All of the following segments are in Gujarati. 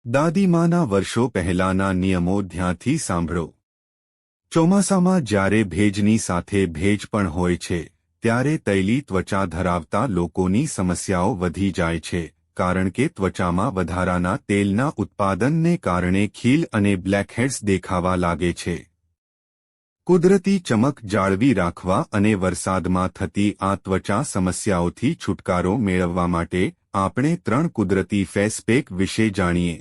દાદીમાના વર્ષો પહેલાના નિયમો ધ્યાનથી સાંભળો। ચોમાસામાં જ્યારે ભેજની સાથે ભેજ પણ હોય છે ત્યારે તૈલી ત્વચા ધરાવતા લોકોની સમસ્યાઓ વધી જાય છે, કારણ કે ત્વચામાં વધારાના તેલના ઉત્પાદનને કારણે ખીલ અને બ્લેકહેડ્સ દેખાવા લાગે છે। કુદરતી ચમક જાળવી રાખવા અને વરસાદમાં થતી આ ત્વચા સમસ્યાઓથી છુટકારો મેળવવા માટે આપણે 3 કુદરતી ફેસ પેક વિશે જાણીએ।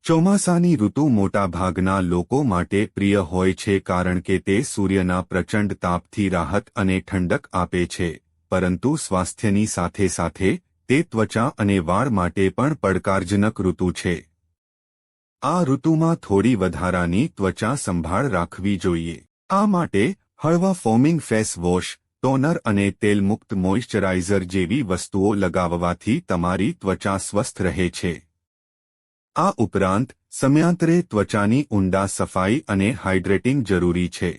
ચોમાસાની ઋતુ મોટાભાગના લોકો માટે પ્રિય હોય છે કારણ કે તે સૂર્યના પ્રચંડ તાપથી રાહત અને ઠંડક આપે છે, પરંતુ સ્વાસ્થ્યની સાથે સાથે તે ત્વચા અને વાળ માટે પણ પડકારજનક ઋતુ છે। આ ઋતુમાં થોડી વધારાની ત્વચા સંભાળ રાખવી જોઈએ। આ માટે હળવા ફોમિંગ ફેસ વોશ, ટોનર અને તેલમુક્ત મોઇશ્ચરાઇઝર જેવી વસ્તુઓ લગાવવાથી તમારી ત્વચા સ્વસ્થ રહે છે। આ ઉપરાંત સમયાંતરે ત્વચાની ઊંડા સફાઈ અને હાઇડ્રેટિંગ જરૂરી છે।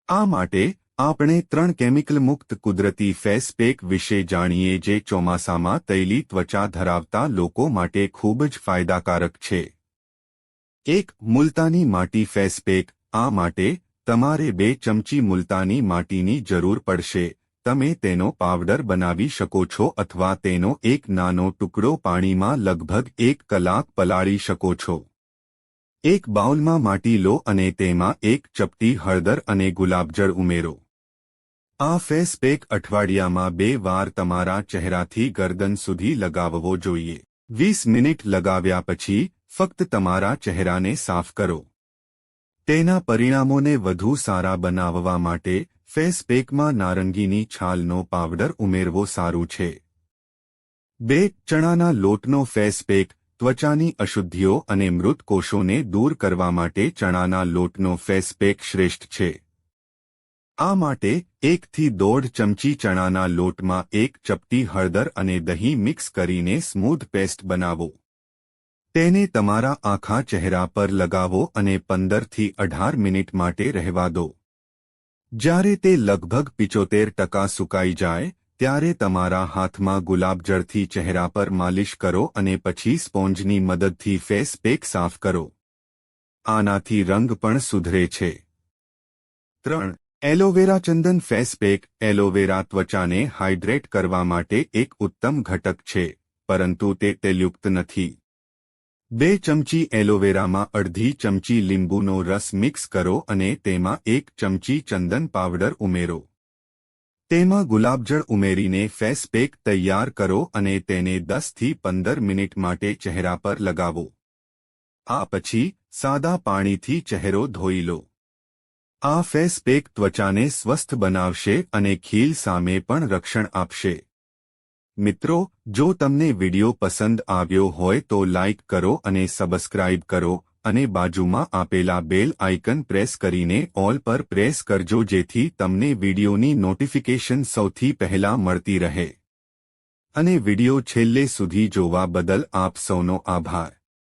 આ માટે આપણે 3 કેમિકલ મુક્ત કુદરતી ફેસ પેક વિશે જાણીએ જે ચોમાસામાં તૈલી ત્વચા ધરાવતા લોકો માટે ખૂબ જ ફાયદાકારક છે। 1. મુલતાની માટી ફેસ પેક। આ માટે તમારે 2 ચમચી મુલતાની માટીની જરૂર પડશે। તમે તેનો પાવડર બનાવી શકો છો અથવા તેનો એક નાનો ટુકડો પાણીમાં લગભગ 1 કલાક પલાળી શકો છો। એક બાઉલમાં માટી લો અને તેમાં 1 ચપટી હળદર અને ગુલાબજળ ઉમેરો। આ ફેસ પેક અઠવાડિયામાં 2 વાર તમારા ચહેરાથી ગરદન સુધી લગાવવો જોઈએ। 20 મિનિટ લગાવ્યા પછી ફક્ત તમારા ચહેરાને સાફ કરો। તેના પરિણામોને વધુ સારા બનાવવા માટે ફેસ પેકમાં નારંગીની છાલનો પાવડર ઉમેરવો સારું છે। 2. ચણાના લોટનો ફેસ પેક। ત્વચાની અશુદ્ધિઓ અને મૃત કોષોને દૂર કરવા માટે ચણાના લોટનો ફેસ પેક શ્રેષ્ઠ છે। આ માટે 1 થી 1.5 ચમચી ચણાના લોટમાં 1 ચપટી હળદર અને દહીં મિક્સ કરીને સ્મૂધ પેસ્ટ બનાવો। તેને તમારા આખા ચહેરા પર લગાવો અને 15 થી 18 મિનિટ માટે રહેવા દો। જ્યારે તે લગભગ 75% સુકાઈ જાય ત્યારે તમારા હાથમાં ગુલાબજળથી ચહેરા પર માલિશ કરો અને પછી સ્પોન્જની મદદથી ફેસ પેક સાફ કરો। આનાથી રંગ પણ સુધરે છે। 3. એલોવેરા ચંદન ફેસ પેક। એલોવેરા ત્વચાને હાઇડ્રેટ કરવા માટે એક ઉત્તમ ઘટક છે, પરંતુ તે તેલયુક્ત નથી। 2 ચમચી એલોવેરામાં અડધી ચમચી લીંબુનો રસ મિક્સ કરો અને તેમાં 1 ચમચી ચંદન પાવડર ઉમેરો। તેમાં ગુલાબજળ ઉમેરીને ફેસ પેક તૈયાર કરો અને તેને 10 થી 15 મિનિટ માટે ચહેરા પર લગાવો। આ પછી સાદા પાણીથી ચહેરો ધોઈ લો। આ ફેસ પેક ત્વચાને સ્વસ્થ બનાવશે અને ખીલ સામે પણ રક્ષણ આપશે। મિત્રો, જો તમને વિડિયો પસંદ આવ્યો હોય તો લાઇક કરો અને સબસ્ક્રાઇબ કરો અને બાજુમાં આપેલા બેલ આઇકન પ્રેસ કરીને ઓલ પર પ્રેસ કરજો જેથી તમને વિડિયોની નોટિફિકેશન સૌથી પહેલા મળતી રહે। અને વિડિયો છેલ્લે સુધી જોવા બદલ આપ સૌનો આભાર।